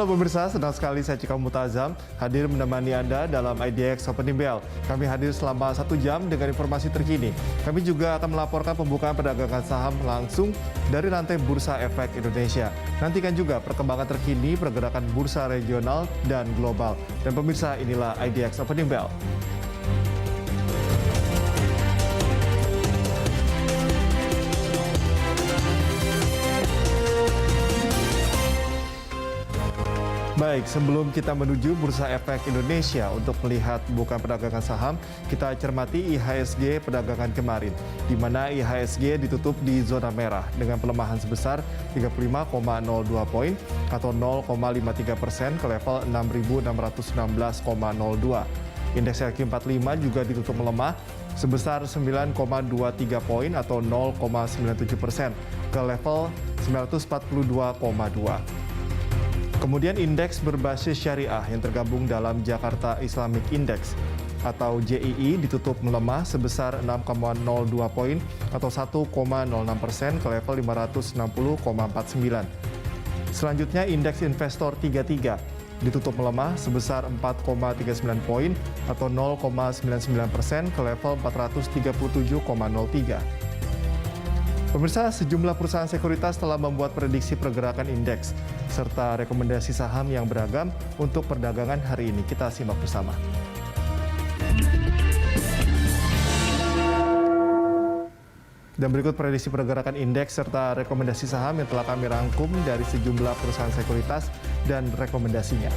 Halo pemirsa, senang sekali saya Cika Mutazam hadir menemani Anda dalam IDX Opening Bell. Kami hadir selama 1 jam dengan informasi terkini. Kami juga akan melaporkan pembukaan perdagangan saham langsung dari rantai Bursa Efek Indonesia. Nantikan juga perkembangan terkini pergerakan bursa regional dan global. Dan pemirsa, inilah IDX Opening Bell. Baik, sebelum kita menuju Bursa Efek Indonesia untuk melihat pembukaan perdagangan saham, kita cermati IHSG perdagangan kemarin, di mana IHSG ditutup di zona merah dengan pelemahan sebesar 35,02 poin atau 0,53% ke level 6.616,02. Indeks LQ45 juga ditutup melemah sebesar 9,23 poin atau 0,97% ke level 942,2. Kemudian indeks berbasis syariah yang tergabung dalam Jakarta Islamic Index atau JII ditutup melemah sebesar 6,02 poin atau 1,06% ke level 560,49. Selanjutnya indeks investor 33 ditutup melemah sebesar 4,39 poin atau 0,99% ke level 437,03. Pemirsa, sejumlah perusahaan sekuritas telah membuat prediksi pergerakan indeks serta rekomendasi saham yang beragam untuk perdagangan hari ini. Kita simak bersama. Dan berikut prediksi pergerakan indeks serta rekomendasi saham yang telah kami rangkum dari sejumlah perusahaan sekuritas dan rekomendasinya.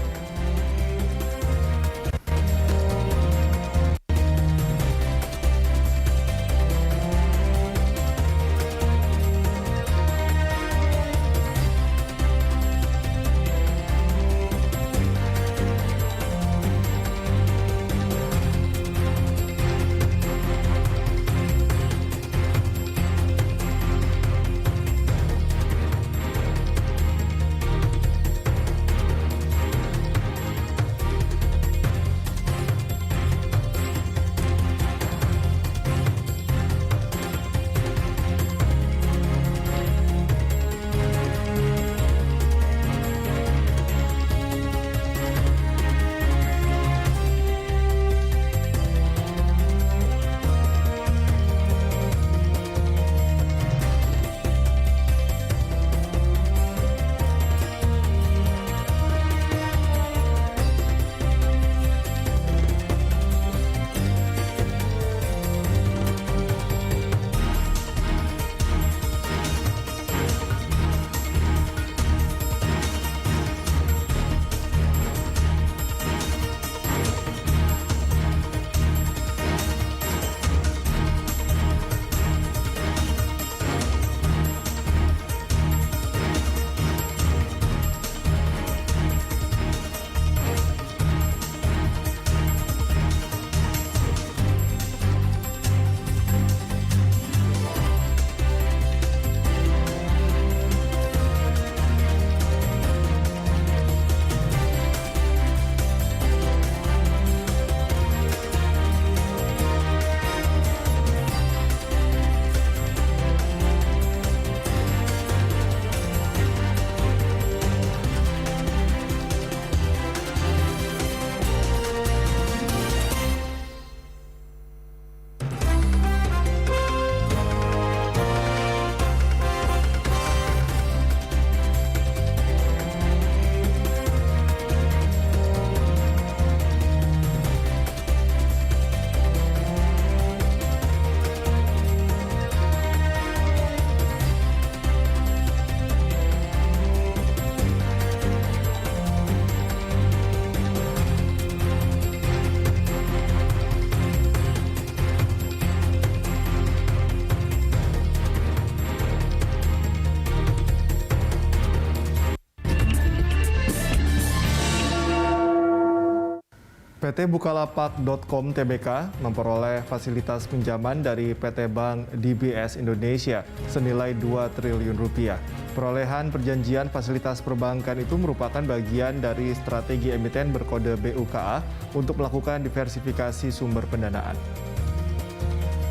PT Bukalapak.com Tbk memperoleh fasilitas pinjaman dari PT Bank DBS Indonesia senilai 2 triliun rupiah. Perolehan perjanjian fasilitas perbankan itu merupakan bagian dari strategi emiten berkode BUKA untuk melakukan diversifikasi sumber pendanaan.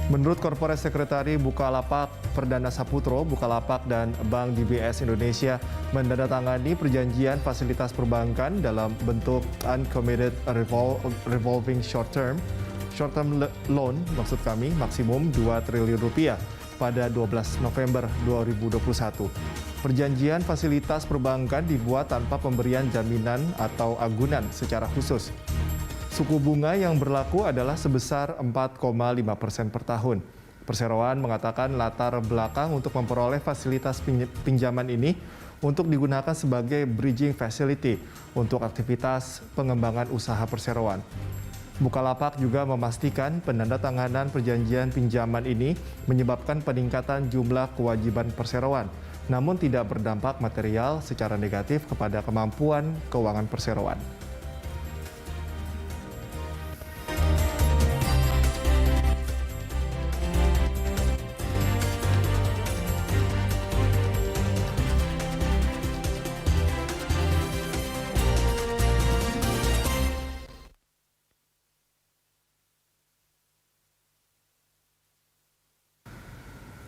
Menurut Corporate Secretary Bukalapak Perdana Saputro, Bukalapak dan Bank DBS Indonesia menandatangani perjanjian fasilitas perbankan dalam bentuk uncommitted revolving short-term loan, maksud kami maksimum 2 triliun rupiah pada 12 November 2021. Perjanjian fasilitas perbankan dibuat tanpa pemberian jaminan atau agunan secara khusus. Suku bunga yang berlaku adalah sebesar 4,5% per tahun. Perseroan mengatakan latar belakang untuk memperoleh fasilitas pinjaman ini untuk digunakan sebagai bridging facility untuk aktivitas pengembangan usaha perseroan. Bukalapak juga memastikan penandatanganan perjanjian pinjaman ini menyebabkan peningkatan jumlah kewajiban perseroan, namun tidak berdampak material secara negatif kepada kemampuan keuangan perseroan.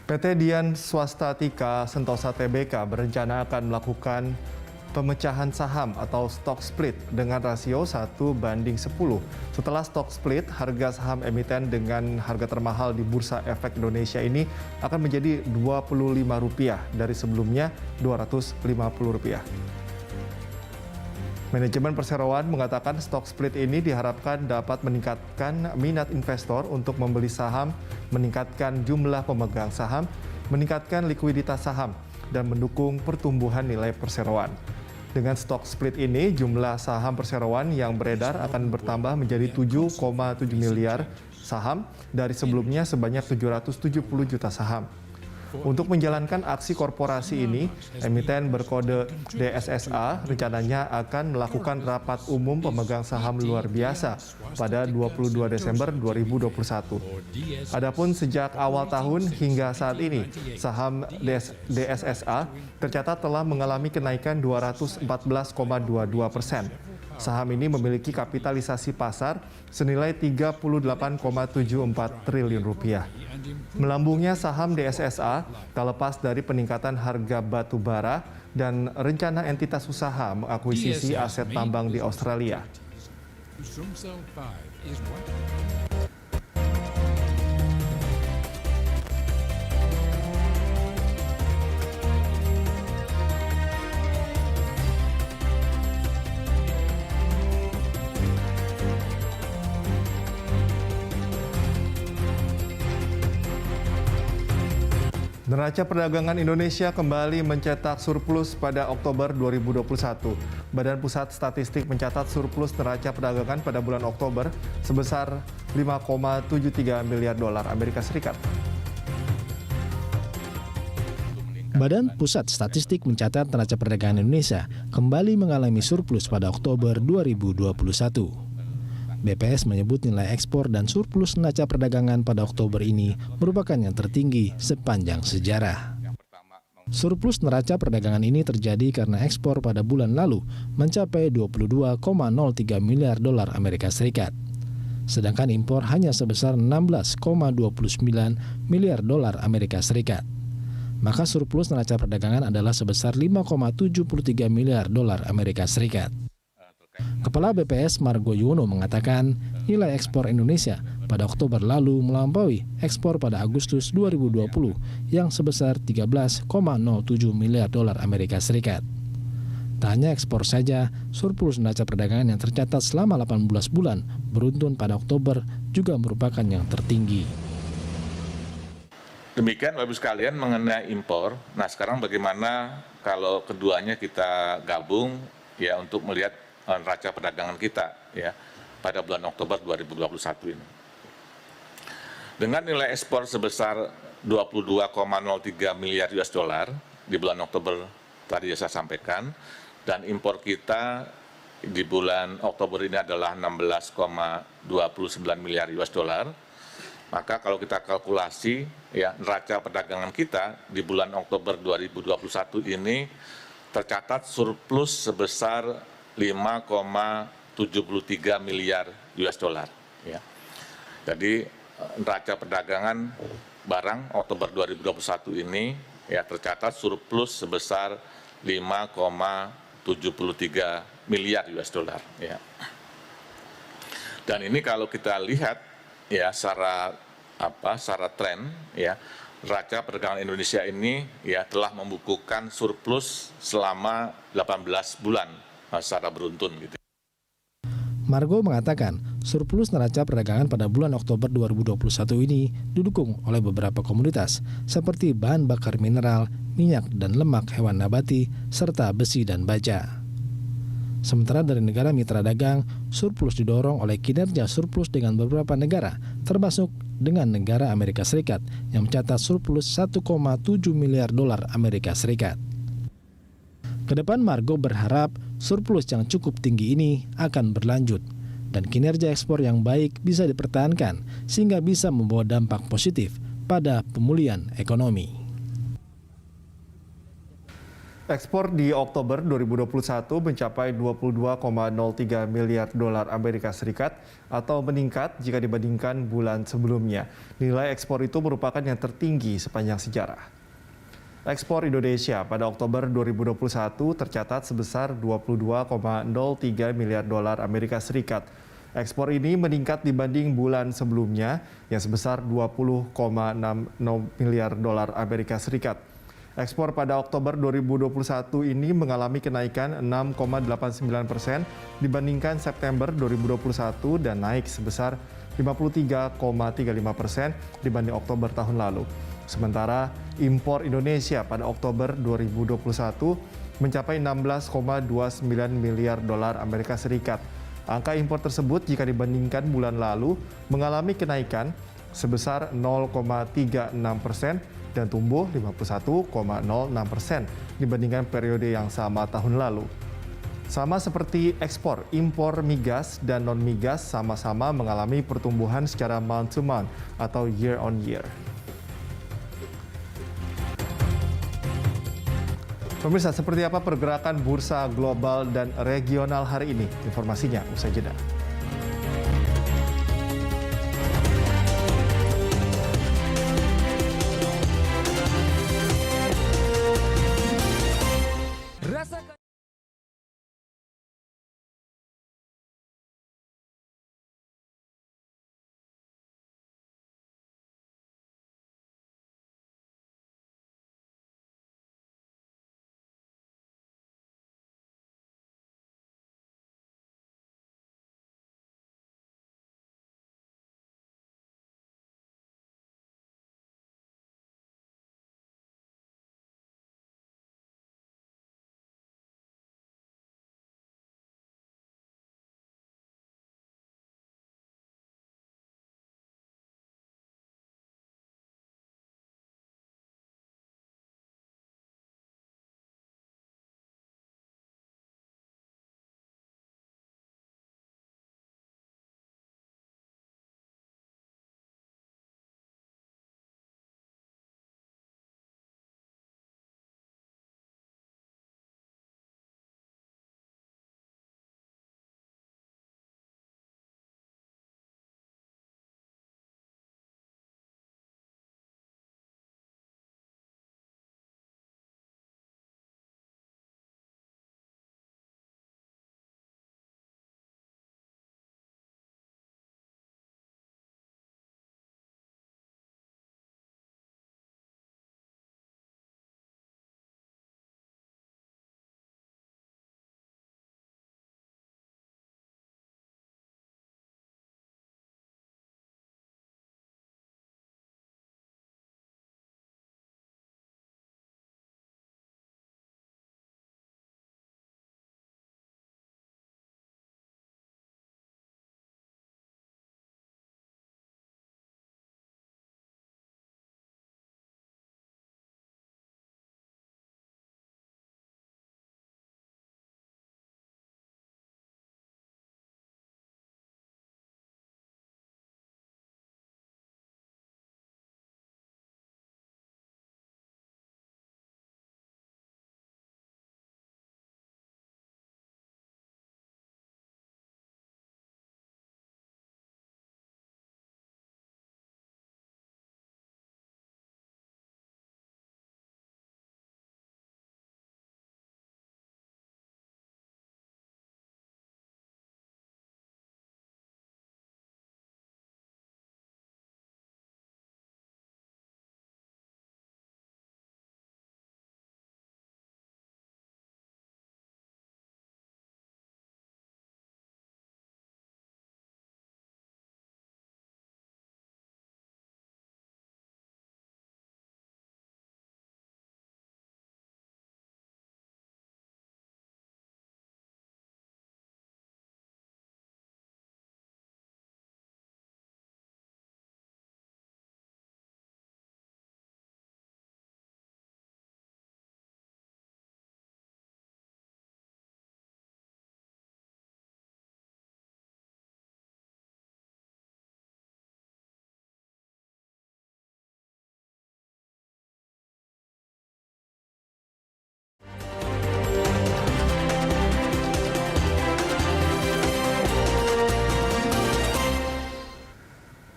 PT Dian Swastatika Sentosa Tbk berencana akan melakukan pemecahan saham atau stock split dengan rasio 1:10. Setelah stock split, harga saham emiten dengan harga termahal di Bursa Efek Indonesia ini akan menjadi Rp25 dari sebelumnya Rp250. Manajemen perseroan mengatakan stok split ini diharapkan dapat meningkatkan minat investor untuk membeli saham, meningkatkan jumlah pemegang saham, meningkatkan likuiditas saham, dan mendukung pertumbuhan nilai perseroan. Dengan stok split ini, jumlah saham perseroan yang beredar akan bertambah menjadi 7,7 miliar saham dari sebelumnya sebanyak 770 juta saham. Untuk menjalankan aksi korporasi ini, emiten berkode DSSA rencananya akan melakukan rapat umum pemegang saham luar biasa pada 22 Desember 2021. Adapun sejak awal tahun hingga saat ini, saham DSSA tercatat telah mengalami kenaikan 214,22%. Saham ini memiliki kapitalisasi pasar senilai 38,74 triliun rupiah. Melambungnya saham DSSA tak lepas dari peningkatan harga batu bara dan rencana entitas usaha mengakuisisi aset tambang di Australia. Neraca perdagangan Indonesia kembali mencetak surplus pada Oktober 2021. Badan Pusat Statistik mencatat surplus neraca perdagangan pada bulan Oktober sebesar 5,73 miliar dolar Amerika Serikat. Badan Pusat Statistik mencatat neraca perdagangan Indonesia kembali mengalami surplus pada Oktober 2021. BPS menyebut nilai ekspor dan surplus neraca perdagangan pada Oktober ini merupakan yang tertinggi sepanjang sejarah. Surplus neraca perdagangan ini terjadi karena ekspor pada bulan lalu mencapai 22,03 miliar dolar Amerika Serikat. Sedangkan impor hanya sebesar 16,29 miliar dolar Amerika Serikat. Maka surplus neraca perdagangan adalah sebesar 5,73 miliar dolar Amerika Serikat. Kepala BPS Margo Yuwono mengatakan nilai ekspor Indonesia pada Oktober lalu melampaui ekspor pada Agustus 2020 yang sebesar 13,07 miliar dolar Amerika Serikat. Tak hanya ekspor saja, surplus neraca perdagangan yang tercatat selama 18 bulan beruntun pada Oktober juga merupakan yang tertinggi. Demikian Bapak-Ibu sekalian mengenai impor. Nah, sekarang bagaimana kalau keduanya kita gabung ya untuk melihat neraca perdagangan kita ya pada bulan Oktober 2021 ini. Dengan nilai ekspor sebesar 22,03 miliar US dollar di bulan Oktober tadi saya sampaikan, dan impor kita di bulan Oktober ini adalah 16,29 miliar US dollar. Maka kalau kita kalkulasi ya neraca perdagangan kita di bulan Oktober 2021 ini tercatat surplus sebesar 5,73 miliar US dollar ya. Jadi neraca perdagangan barang Oktober 2021 ini ya tercatat surplus sebesar 5,73 miliar US dollar ya. Dan ini kalau kita lihat ya secara tren ya, neraca perdagangan Indonesia ini ya telah membukukan surplus selama 18 bulan secara beruntun gitu. Margo mengatakan, surplus neraca perdagangan pada bulan Oktober 2021 ini didukung oleh beberapa komoditas seperti bahan bakar mineral, minyak dan lemak hewan nabati, serta besi dan baja. Sementara dari negara mitra dagang, surplus didorong oleh kinerja surplus dengan beberapa negara, termasuk dengan negara Amerika Serikat yang mencatat surplus 1,7 miliar dolar Amerika Serikat. Kedepan Margo berharap surplus yang cukup tinggi ini akan berlanjut dan kinerja ekspor yang baik bisa dipertahankan sehingga bisa membawa dampak positif pada pemulihan ekonomi. Ekspor di Oktober 2021 mencapai 22,03 miliar dolar Amerika Serikat atau meningkat jika dibandingkan bulan sebelumnya. Nilai ekspor itu merupakan yang tertinggi sepanjang sejarah. Ekspor Indonesia pada Oktober 2021 tercatat sebesar 22,03 miliar dolar Amerika Serikat. Ekspor ini meningkat dibanding bulan sebelumnya yang sebesar 20,60 miliar dolar Amerika Serikat. Ekspor pada Oktober 2021 ini mengalami kenaikan 6,89% dibandingkan September 2021 dan naik sebesar 53,35% dibanding Oktober tahun lalu. Sementara impor Indonesia pada Oktober 2021 mencapai 16,29 miliar dolar Amerika Serikat. Angka impor tersebut jika dibandingkan bulan lalu mengalami kenaikan sebesar 0,36% dan tumbuh 51,06% dibandingkan periode yang sama tahun lalu. Sama seperti ekspor, impor migas dan non-migas sama-sama mengalami pertumbuhan secara month to month atau year on year. Pemirsa, seperti apa pergerakan bursa global dan regional hari ini? Informasinya usai jeda.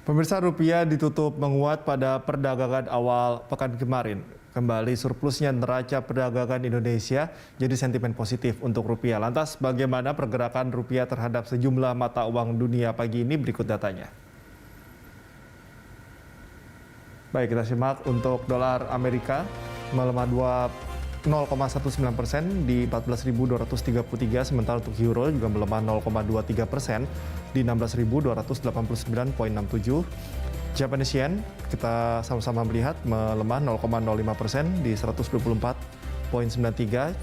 Pemirsa, rupiah ditutup menguat pada perdagangan awal pekan kemarin. Kembali surplusnya neraca perdagangan Indonesia jadi sentimen positif untuk rupiah. Lantas bagaimana pergerakan rupiah terhadap sejumlah mata uang dunia pagi ini? Berikut datanya. Baik, kita simak untuk dolar Amerika melemah 0,19% di 14.233, sementara untuk euro juga melemah 0,23% di 16.289,67. Japanese yen kita sama-sama melihat melemah 0,05% di 124,93.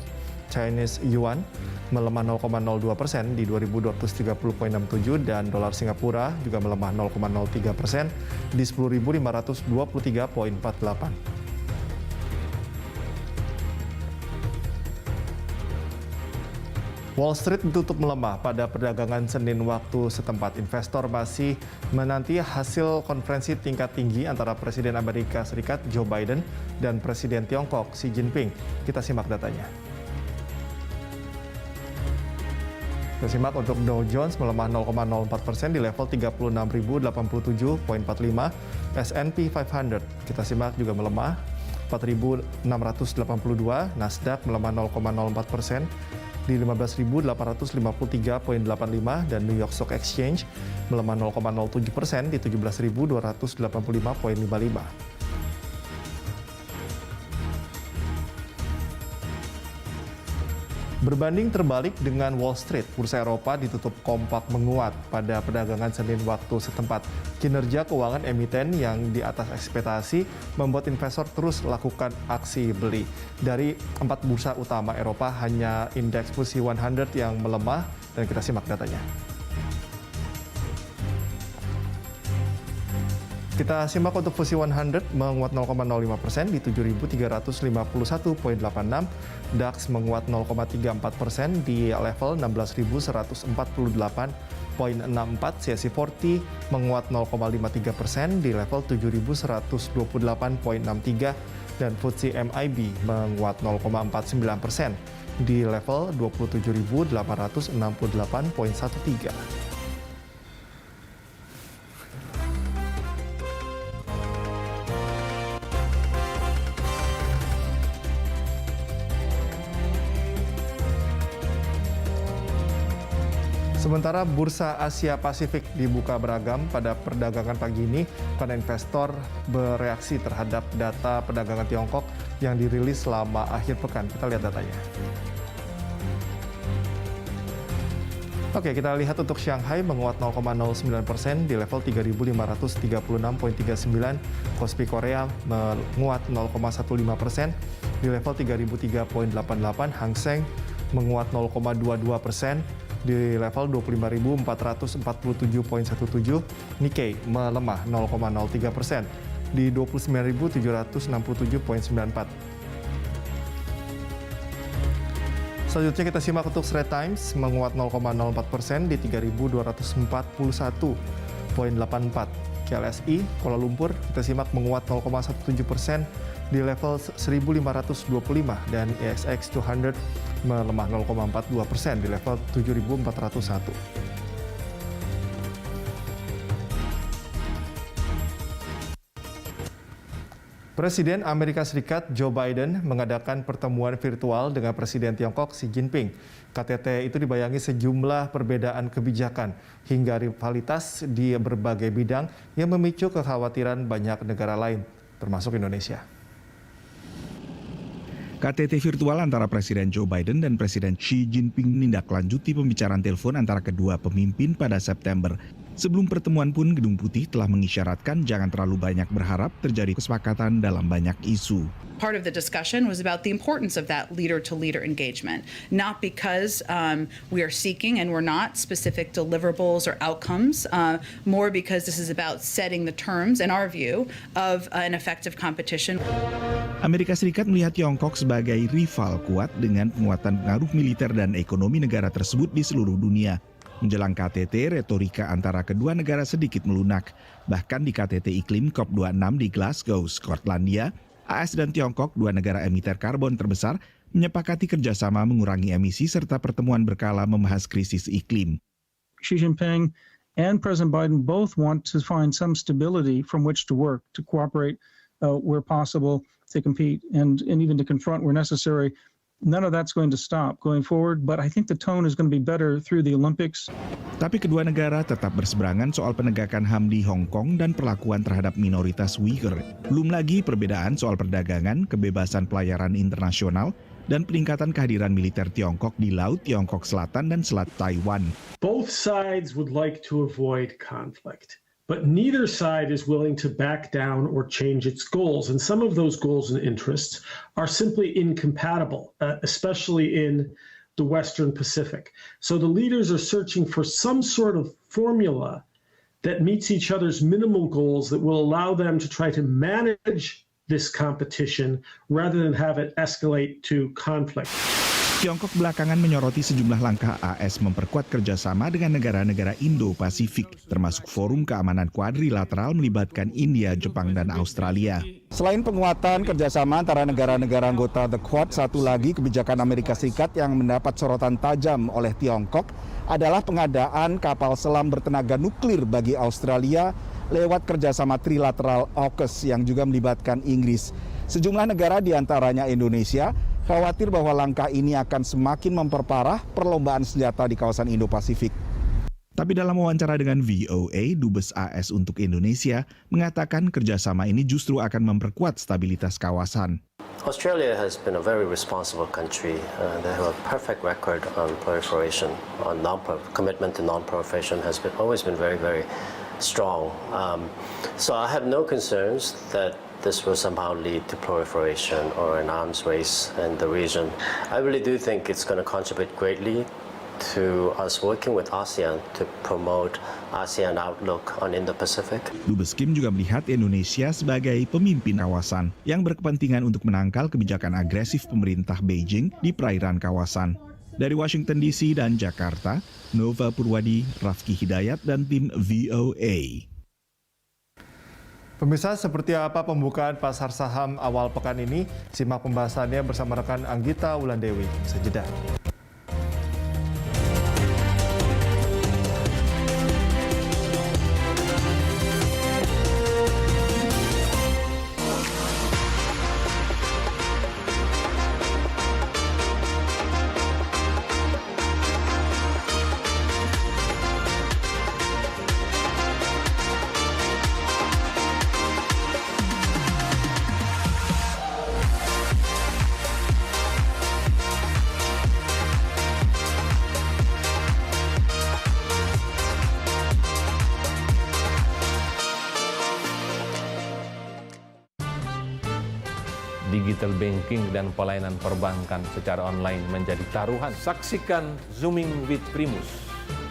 Chinese yuan melemah 0,02% di 2.230,67 dan dolar Singapura juga melemah 0,03% di 10.523,48. Wall Street ditutup melemah pada perdagangan Senin waktu setempat. Investor masih menanti hasil konferensi tingkat tinggi antara Presiden Amerika Serikat Joe Biden dan Presiden Tiongkok Xi Jinping. Kita simak datanya. Kita simak untuk Dow Jones melemah 0,04% di level 36.087,45. S&P 500 kita simak juga melemah 4.682. Nasdaq melemah 0,04% di 15.853,85 dan New York Stock Exchange melemah 0,07% di 17.285,55. Berbanding terbalik dengan Wall Street, bursa Eropa ditutup kompak menguat pada perdagangan Senin waktu setempat. Kinerja keuangan emiten yang di atas ekspektasi membuat investor terus lakukan aksi beli. Dari 4 bursa utama Eropa, hanya indeks FTSE 100 yang melemah, dan kita simak datanya. Kita simak untuk FTSE 100 menguat 0,05% di 7.351,86. DAX menguat 0,34% di level 16.148,64. CAC 40 menguat 0,53% di level 7.128,63. Dan FTSE MIB menguat 0,49% di level 27.868,13. Sementara bursa Asia Pasifik dibuka beragam pada perdagangan pagi ini karena investor bereaksi terhadap data perdagangan Tiongkok yang dirilis selama akhir pekan. Kita lihat datanya. Oke, kita lihat untuk Shanghai menguat 0,09% di level 3.536,39. Kospi Korea menguat 0,15% di level 3.003,88. Hang Seng menguat 0,22% di level 25.447,17. Nikkei melemah 0,03% di 29.767,94. Selanjutnya kita simak untuk Straits Times menguat 0,04% di 3.241,84. KLSI Kuala Lumpur kita simak menguat 0,17% di level 1.525 dan ASX 200 melemah 0,42% di level 7.401. Presiden Amerika Serikat Joe Biden mengadakan pertemuan virtual dengan Presiden Tiongkok Xi Jinping. KTT itu dibayangi sejumlah perbedaan kebijakan hingga rivalitas di berbagai bidang yang memicu kekhawatiran banyak negara lain, termasuk Indonesia. KTT virtual antara Presiden Joe Biden dan Presiden Xi Jinping menindaklanjuti pembicaraan telepon antara kedua pemimpin pada September. Sebelum pertemuan pun, Gedung Putih telah mengisyaratkan jangan terlalu banyak berharap terjadi kesepakatan dalam banyak isu. Part of the discussion was about the importance of that leader-to-leader engagement, not because we are seeking and we're not specific deliverables or outcomes, more because this is about setting the terms, in our view, of an effective competition. Amerika Serikat melihat Tiongkok sebagai rival kuat dengan penguatan pengaruh militer dan ekonomi negara tersebut di seluruh dunia. Menjelang KTT, retorika antara kedua negara sedikit melunak. Bahkan di KTT Iklim COP26 di Glasgow, Skotlandia, AS dan Tiongkok, dua negara emiter karbon terbesar, menyepakati kerjasama mengurangi emisi serta pertemuan berkala membahas krisis iklim. Xi Jinping and President Biden both want to find some stability from which to work, to cooperate where possible, to compete, and even to confront where necessary. None of that's going to stop going forward, but I think the tone is going to be better through the Olympics. Tapi kedua negara tetap berseberangan soal penegakan HAM di Hong Kong dan perlakuan terhadap minoritas Uyghur. Belum lagi perbedaan soal perdagangan, kebebasan pelayaran internasional, dan peningkatan kehadiran militer Tiongkok di Laut Tiongkok Selatan dan Selat Taiwan. Both sides would like to avoid conflict, but neither side is willing to back down or change its goals. And some of those goals and interests are simply incompatible, especially in the Western Pacific. So the leaders are searching for some sort of formula that meets each other's minimal goals that will allow them to try to manage this competition rather than have it escalate to conflict. Tiongkok belakangan menyoroti sejumlah langkah AS memperkuat kerjasama dengan negara-negara Indo-Pasifik, termasuk Forum Keamanan Kuadrilateral melibatkan India, Jepang, dan Australia. Selain penguatan kerjasama antara negara-negara anggota The Quad, satu lagi kebijakan Amerika Serikat yang mendapat sorotan tajam oleh Tiongkok adalah pengadaan kapal selam bertenaga nuklir bagi Australia lewat kerjasama trilateral AUKUS yang juga melibatkan Inggris. Sejumlah negara diantaranya Indonesia khawatir bahwa langkah ini akan semakin memperparah perlombaan senjata di kawasan Indo-Pasifik. Tapi dalam wawancara dengan VOA, Dubes AS untuk Indonesia mengatakan kerjasama ini justru akan memperkuat stabilitas kawasan. Australia has been a very responsible country. They have a perfect record on proliferation, on commitment to non-proliferation has always been very, very strong. So I have no concerns that this will somehow lead to proliferation or an arms race in the region. I really do think it's going to contribute greatly to us working with ASEAN to promote ASEAN outlook on Indo-Pacific. Dubes Kim juga melihat Indonesia sebagai pemimpin kawasan yang berkepentingan untuk menangkal kebijakan agresif pemerintah Beijing di perairan kawasan. Dari Washington DC dan Jakarta, Nova Purwadi, Rafki Hidayat, dan tim VOA. Pemirsa, seperti apa pembukaan pasar saham awal pekan ini? Simak pembahasannya bersama rekan Anggita Wulandewi. Sejeda. Digital banking dan pelayanan perbankan secara online menjadi taruhan. Saksikan Zooming with Primus.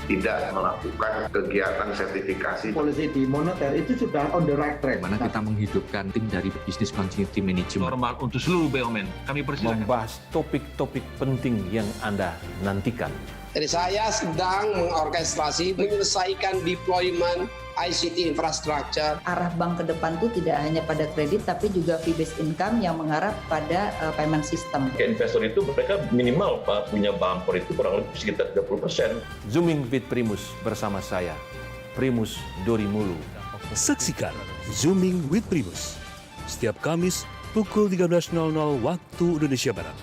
Tidak melakukan kegiatan sertifikasi. Polisi di moneter itu sudah on the right track. Mana kita menghidupkan tim dari Business Continuity Management. Normal untuk seluruh BUMN. Kami persilakan. Membahas topik-topik penting yang Anda nantikan. Jadi saya sedang mengorkestrasi, menyelesaikan deployment ICT infrastructure. Arah bank ke depan itu tidak hanya pada kredit, tapi juga fee-based income yang mengarah pada payment system. Investor itu mereka minimal punya bumper itu kurang lebih sekitar 30%. Zooming with Primus bersama saya, Primus Dorimulu. Saksikan Zooming with Primus setiap Kamis pukul 13.00 waktu Indonesia Barat.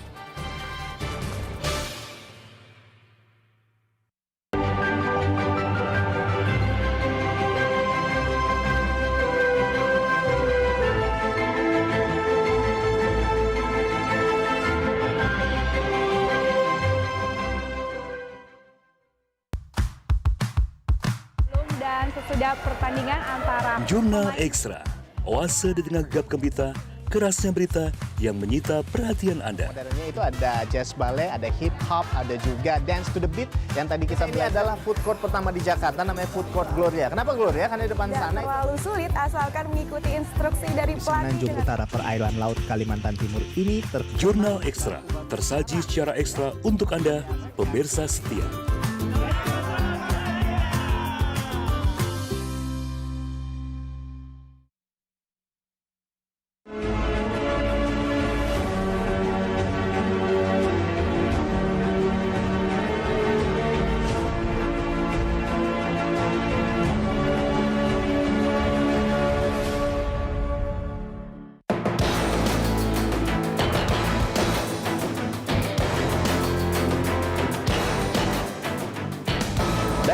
Sesudah pertandingan antara Jurnal Ekstra, oase di tengah gegap gempita, kerasnya berita yang menyita perhatian Anda. Modernnya itu ada jazz ballet, ada hip hop, ada juga dance to the beat. Yang tadi kita beli adalah food court pertama di Jakarta, namanya Food Court Gloria. Kenapa Gloria? Karena di depan sana. Terlalu sulit asalkan mengikuti instruksi dari pelatih. Semenanjung utara perairan laut Kalimantan Timur ini Jurnal Ekstra tersaji secara ekstra untuk Anda, pemirsa setia.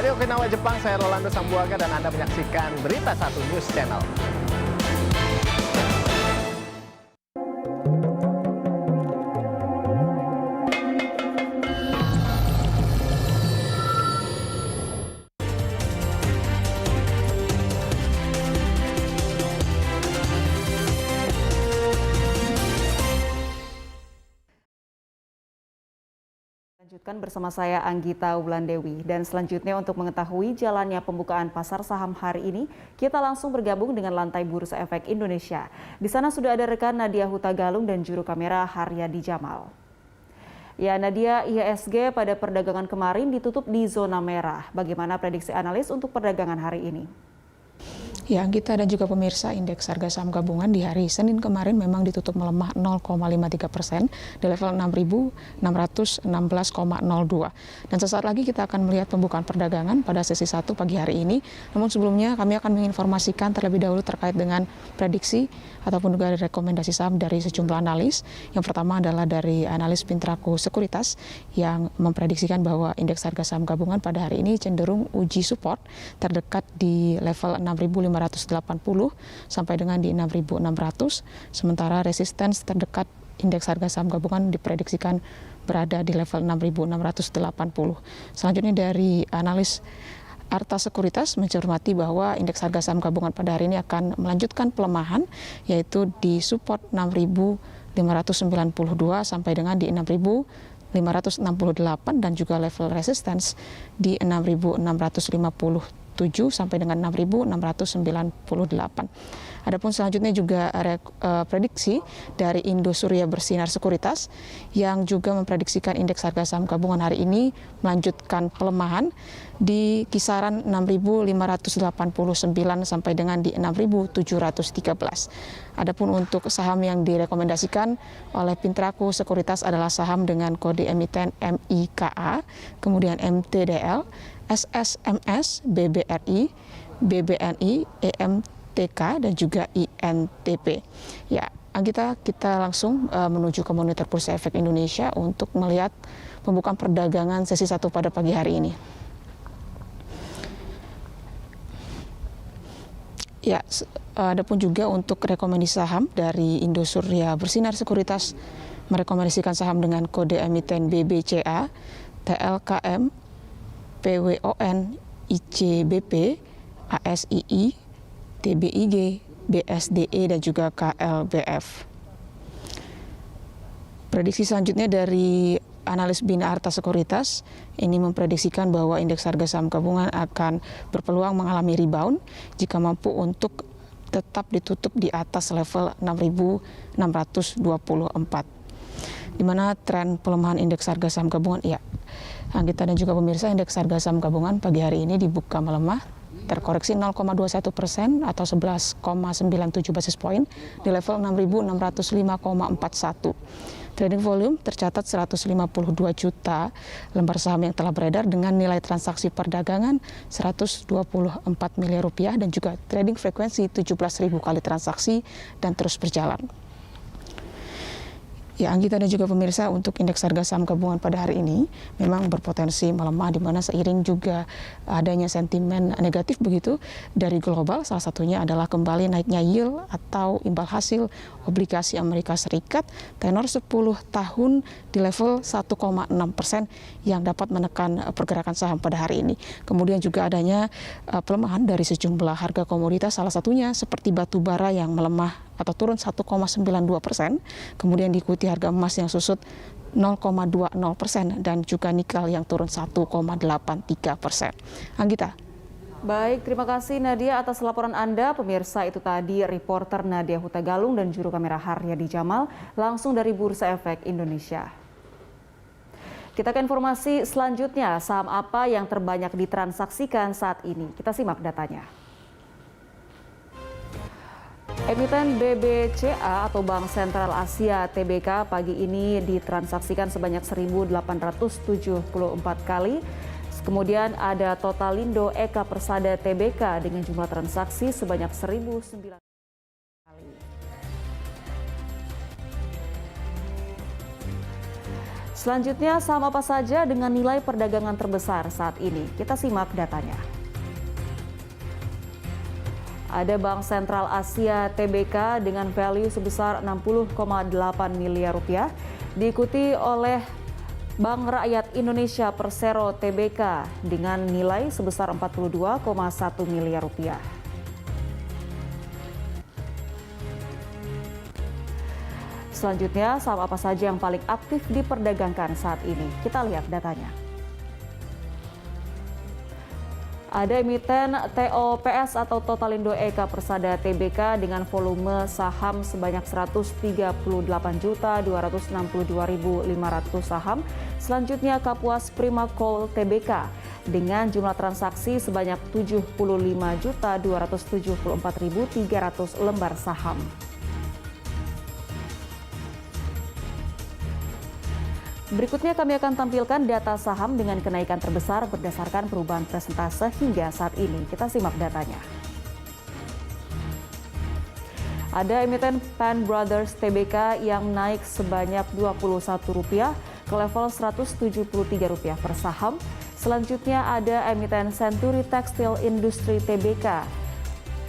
Dari Okinawa, Jepang, saya Rolando Sambuaga dan Anda menyaksikan Berita 1 News Channel. Lanjutkan bersama saya Anggita Wulandewi, dan selanjutnya untuk mengetahui jalannya pembukaan pasar saham hari ini, kita langsung bergabung dengan lantai Bursa Efek Indonesia. Di sana sudah ada rekan Nadia Hutagalung dan juru kamera Haryadi Jamal. Ya Nadia, IHSG pada perdagangan kemarin ditutup di zona merah. Bagaimana prediksi analis untuk perdagangan hari ini? Ya, Anggita dan juga pemirsa, indeks harga saham gabungan di hari Senin kemarin memang ditutup melemah 0,53% di level 6.616,02. Dan sesaat lagi kita akan melihat pembukaan perdagangan pada sesi 1 pagi hari ini. Namun sebelumnya kami akan menginformasikan terlebih dahulu terkait dengan prediksi ataupun juga rekomendasi saham dari sejumlah analis. Yang pertama adalah dari analis Pintraku Sekuritas yang memprediksikan bahwa indeks harga saham gabungan pada hari ini cenderung uji support terdekat di level 6.580 sampai dengan di 6.600. Sementara resistance terdekat indeks harga saham gabungan diprediksikan berada di level 6.680. Selanjutnya dari analis Arta Sekuritas mencermati bahwa indeks harga saham gabungan pada hari ini akan melanjutkan pelemahan, yaitu di support 6.592 sampai dengan di 6.568 dan juga level resistance di 6.657 sampai dengan 6.698. Adapun selanjutnya juga prediksi dari Indo Surya Bersinar Sekuritas yang juga memprediksikan indeks harga saham gabungan hari ini melanjutkan pelemahan di kisaran 6.589 sampai dengan di 6.713. Adapun untuk saham yang direkomendasikan oleh Pintraku Sekuritas adalah saham dengan kode emiten MIKA, kemudian MTDL, SSMS, BBRI, BBNI, EMTK, dan juga INTP. Ya, Anggita, kita langsung menuju ke monitor Bursa Efek Indonesia untuk melihat pembukaan perdagangan sesi 1 pada pagi hari ini. Ya, adapun juga untuk rekomendasi saham dari Indo Surya Bersinar Sekuritas merekomendasikan saham dengan kode emiten BBCA, TLKM, PWON, ICBP, ASII, TBIG, BSDE, dan juga KLBF. Prediksi selanjutnya dari analis Bina Arta Sekuritas ini memprediksikan bahwa indeks harga saham gabungan akan berpeluang mengalami rebound jika mampu untuk tetap ditutup di atas level 6.624. Di mana tren pelemahan indeks harga saham gabungan, ya, Anggita dan juga pemirsa, indeks harga saham gabungan pagi hari ini dibuka melemah, terkoreksi 0,21% atau 11,97 basis poin di level 6.605,41. Trading volume tercatat 152 juta lembar saham yang telah beredar dengan nilai transaksi perdagangan 124 miliar rupiah dan juga trading frekuensi 17.000 kali transaksi dan terus berjalan. Ya, Anggita dan juga pemirsa, untuk indeks harga saham gabungan pada hari ini memang berpotensi melemah, di mana seiring juga adanya sentimen negatif begitu dari global. Salah satunya adalah kembali naiknya yield atau imbal hasil obligasi Amerika Serikat tenor 10 tahun di level 1,6% yang dapat menekan pergerakan saham pada hari ini. Kemudian juga adanya pelemahan dari sejumlah harga komoditas, salah satunya seperti batu bara yang melemah atau turun 1,92%, kemudian diikuti harga emas yang susut 0,20% dan juga nikel yang turun 1,83%. Anggita. Baik, terima kasih Nadia atas laporan Anda. Pemirsa, itu tadi reporter Nadia Hutagalung dan juru kamera Haryadi Jamal langsung dari Bursa Efek Indonesia. Kita ke informasi selanjutnya, saham apa yang terbanyak ditransaksikan saat ini? Kita simak datanya. Emiten BBCA atau Bank Sentral Asia TBK pagi ini ditransaksikan sebanyak 1.874 kali. Kemudian ada Totalindo Eka Persada TBK dengan jumlah transaksi sebanyak 1.009 kali. Selanjutnya, saham apa saja dengan nilai perdagangan terbesar saat ini? Kita simak datanya. Ada Bank Sentral Asia TBK dengan value sebesar 60,8 miliar rupiah, diikuti oleh Bank Rakyat Indonesia Persero TBK dengan nilai sebesar 42,1 miliar rupiah. Selanjutnya, saham apa saja yang paling aktif diperdagangkan saat ini? Kita lihat datanya. Ada emiten TOPS atau Totalindo Eka Persada TBK dengan volume saham sebanyak 138.262.500 saham. Selanjutnya Kapuas Prima Coal TBK dengan jumlah transaksi sebanyak 75.274.300 lembar saham. Berikutnya kami akan tampilkan data saham dengan kenaikan terbesar berdasarkan perubahan persentase hingga saat ini. Kita simak datanya. Ada emiten Pan Brothers TBK yang naik sebanyak Rp21 ke level Rp173 per saham. Selanjutnya ada emiten Century Textile Industry TBK.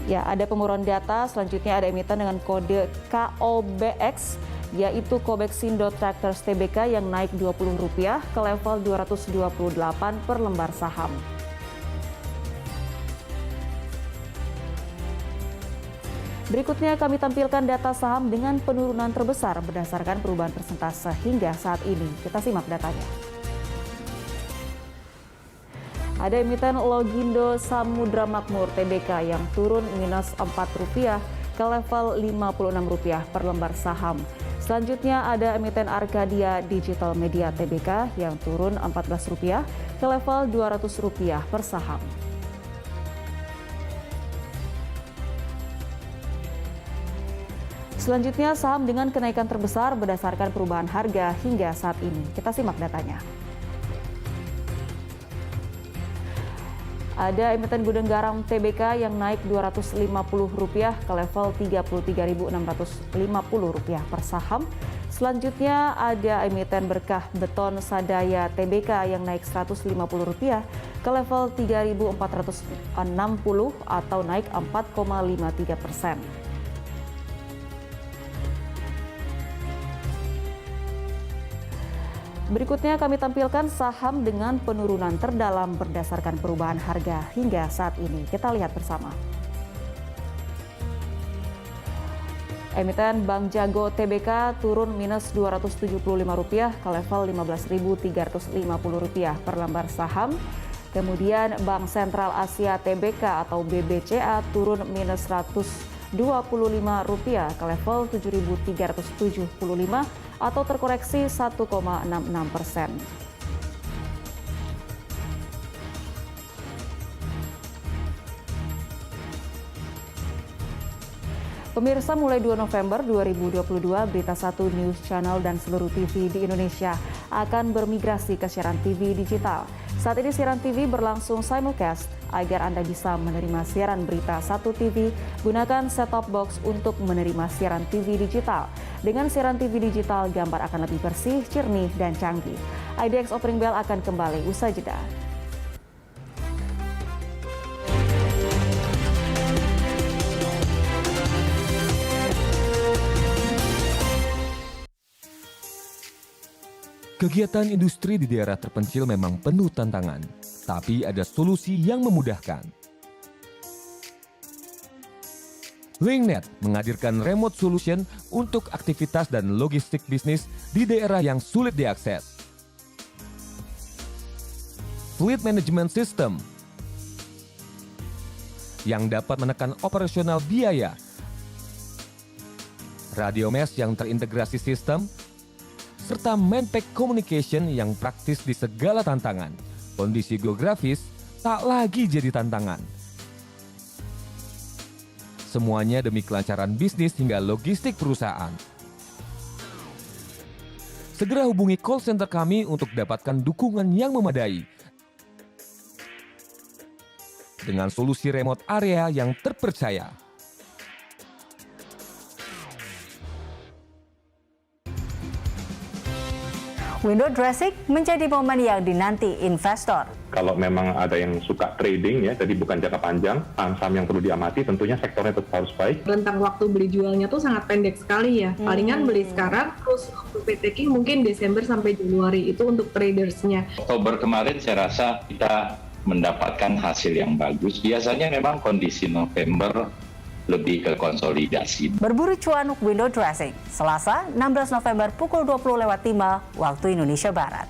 Ya, ada pemurun data. Selanjutnya ada emiten dengan kode KOBX, yaitu Kobexindo Tractors TBK yang naik Rp20 ke level Rp228 per lembar saham. Berikutnya kami tampilkan data saham dengan penurunan terbesar berdasarkan perubahan persentase hingga saat ini. Kita simak datanya. Ada emiten Logindo Samudra Makmur TBK yang turun minus Rp4 ke level Rp56 per lembar saham. Selanjutnya ada emiten Arcadia Digital Media TBK yang turun Rp14 ke level Rp200 per saham. Selanjutnya saham dengan kenaikan terbesar berdasarkan perubahan harga hingga saat ini. Kita simak datanya. Ada emiten Gudang Garam TBK yang naik Rp250 ke level Rp33.650 per saham. Selanjutnya ada emiten Berkah Beton Sadaya TBK yang naik Rp150 ke level Rp3.460 atau naik 4,53%. Berikutnya kami tampilkan saham dengan penurunan terdalam berdasarkan perubahan harga hingga saat ini. Kita lihat bersama. Emiten Bank Jago TBK turun minus Rp275 ke level Rp15.350 per lembar saham. Kemudian Bank Sentral Asia TBK atau BBCA turun minus Rp125 ke level Rp7.375 atau terkoreksi 1,66%. Pemirsa, mulai 2 November 2022, Berita 1 News Channel dan seluruh TV di Indonesia akan bermigrasi ke siaran TV digital. Saat ini siaran TV berlangsung simulcast. Agar Anda bisa menerima siaran Berita 1 TV, gunakan set-top box untuk menerima siaran TV digital. Dengan siaran TV digital, gambar akan lebih bersih, jernih, dan canggih. IDX Opening Bell akan kembali usai jeda. Kegiatan industri di daerah terpencil memang penuh tantangan, tapi ada solusi yang memudahkan. Linknet menghadirkan remote solution untuk aktivitas dan logistik bisnis di daerah yang sulit diakses. Fleet Management System yang dapat menekan operasional biaya. Radio mesh yang terintegrasi sistem, serta Manpack Communication yang praktis di segala tantangan. Kondisi geografis tak lagi jadi tantangan. Semuanya demi kelancaran bisnis hingga logistik perusahaan. Segera hubungi call center kami untuk dapatkan dukungan yang memadai. Dengan solusi remote area yang terpercaya. Window dressing menjadi momen yang dinanti investor. Kalau memang ada yang suka trading ya, jadi bukan jangka panjang, saham-saham yang perlu diamati tentunya sektornya tetap harus baik. Rentang waktu beli jualnya tuh sangat pendek sekali ya. Palingan beli sekarang, terus profit taking mungkin Desember sampai Januari, itu untuk tradersnya. Oktober kemarin saya rasa kita mendapatkan hasil yang bagus. Biasanya memang kondisi November lebih ke konsolidasi. Berburu cuan window dressing, Selasa 16 November pukul 20.05 waktu Indonesia Barat.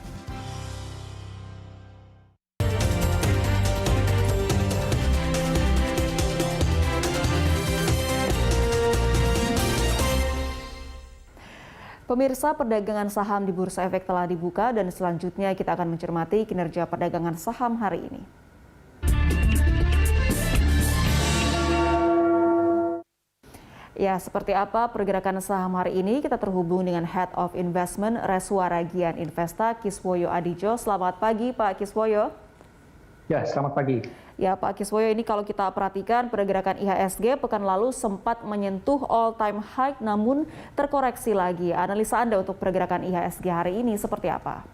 Pemirsa, perdagangan saham di Bursa Efek telah dibuka dan selanjutnya kita akan mencermati kinerja perdagangan saham hari ini. Ya, seperti apa pergerakan saham hari ini? Kita terhubung dengan Head of Investment Reswara Gian Investa, Kiswoyo Adijo. Selamat pagi, Pak Kiswoyo. Ya, selamat pagi. Ya, Pak Kiswoyo, ini kalau kita perhatikan pergerakan IHSG pekan lalu sempat menyentuh all-time high namun terkoreksi lagi. Analisa Anda untuk pergerakan IHSG hari ini seperti apa?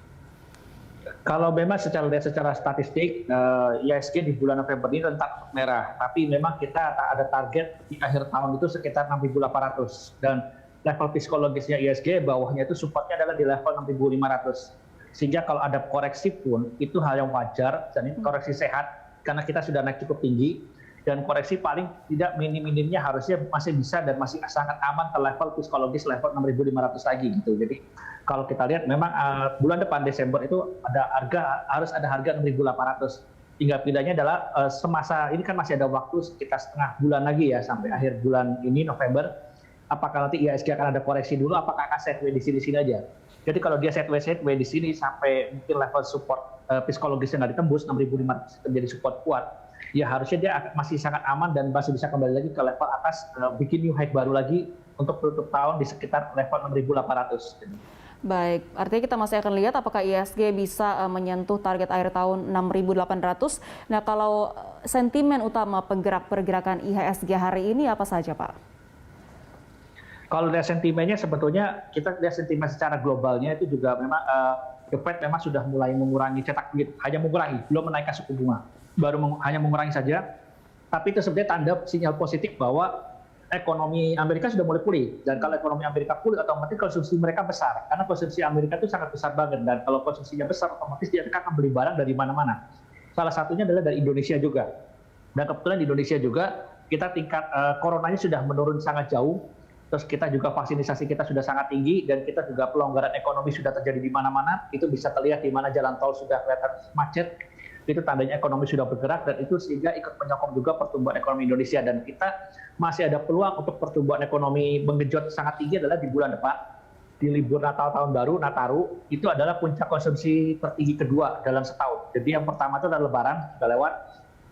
Kalau memang secara statistik, IHSG di bulan November ini rentan merah. Tapi memang kita ada target di akhir tahun itu sekitar 6.800. Dan level psikologisnya IHSG bawahnya itu supportnya adalah di level 6.500. Sehingga kalau ada koreksi pun itu hal yang wajar dan ini koreksi sehat karena kita sudah naik cukup tinggi dan koreksi paling tidak minim-minimnya harusnya masih bisa dan masih sangat aman ke level psikologis level 6.500 lagi gitu. Jadi kalau kita lihat memang bulan depan Desember itu harus ada harga 6.800. Tinggal pindahnya adalah semasa ini kan masih ada waktu sekitar setengah bulan lagi ya sampai akhir bulan ini November. Apakah nanti IHSG akan ada koreksi dulu? Apakah akan sideways di sini aja? Jadi kalau dia sideways di sini sampai mungkin level support psikologisnya nggak ditembus 6.500 terjadi support kuat, ya harusnya dia masih sangat aman dan masih bisa kembali lagi ke level atas, bikin new high baru lagi untuk tutup tahun di sekitar level 6.800. Baik, artinya kita masih akan lihat apakah IHSG bisa menyentuh target akhir tahun 6.800. Nah, kalau sentimen utama pergerakan IHSG hari ini apa saja, Pak? Kalau lihat sentimennya sebetulnya kita lihat sentimen secara globalnya itu juga memang The Fed memang sudah mulai mengurangi cetak duit, hanya mengurangi, belum menaikkan suku bunga, hanya mengurangi saja. Tapi itu sebenarnya tanda sinyal positif bahwa ekonomi Amerika sudah mulai pulih. Dan kalau ekonomi Amerika pulih, otomatis konsumsi mereka besar. Karena konsumsi Amerika itu sangat besar banget. Dan kalau konsumsinya besar, otomatis dia akan beli barang dari mana-mana. Salah satunya adalah dari Indonesia juga. Dan kebetulan di Indonesia juga, kita tingkat coronanya sudah menurun sangat jauh. Terus kita juga vaksinasi kita sudah sangat tinggi. Dan kita juga pelonggaran ekonomi sudah terjadi di mana-mana. Itu bisa terlihat di mana jalan tol sudah kelihatan macet. Itu tandanya ekonomi sudah bergerak dan itu sehingga ikut menyokong juga pertumbuhan ekonomi Indonesia dan kita masih ada peluang untuk pertumbuhan ekonomi menggenjot sangat tinggi adalah di bulan depan di libur Natal tahun baru Nataru itu adalah puncak konsumsi tertinggi kedua dalam setahun. Jadi yang pertama itu adalah Lebaran sudah lewat.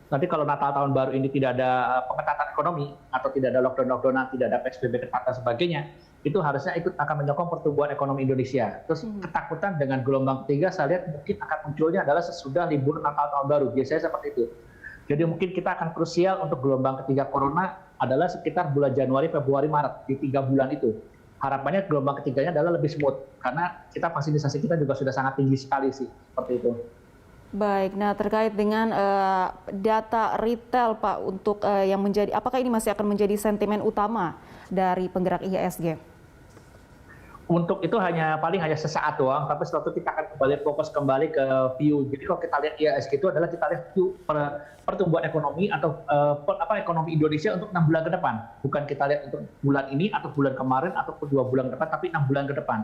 Nanti kalau Natal tahun baru ini tidak ada pengetatan ekonomi atau tidak ada lockdown-lockdownan, tidak ada PSBB ketat dan sebagainya, itu harusnya ikut akan menyokong pertumbuhan ekonomi Indonesia. Terus ketakutan dengan gelombang ketiga saya lihat mungkin akan munculnya adalah sesudah libur Natal tahun baru. Biasanya seperti itu. Jadi mungkin kita akan krusial untuk gelombang ketiga corona adalah sekitar bulan Januari, Februari, Maret di 3 bulan itu. Harapannya gelombang ketiganya adalah lebih smooth karena kita vaksinasi kita juga sudah sangat tinggi sekali sih seperti itu. Baik, nah terkait dengan data retail Pak untuk yang menjadi, apakah ini masih akan menjadi sentimen utama dari penggerak IHSG? Untuk itu paling hanya sesaat doang, tapi setelah itu kita akan fokus kembali ke view. Jadi kalau kita lihat IHSG itu adalah kita lihat view pertumbuhan ekonomi atau ekonomi Indonesia untuk 6 bulan ke depan. Bukan kita lihat untuk bulan ini atau bulan kemarin ataupun 2 bulan ke depan, tapi 6 bulan ke depan.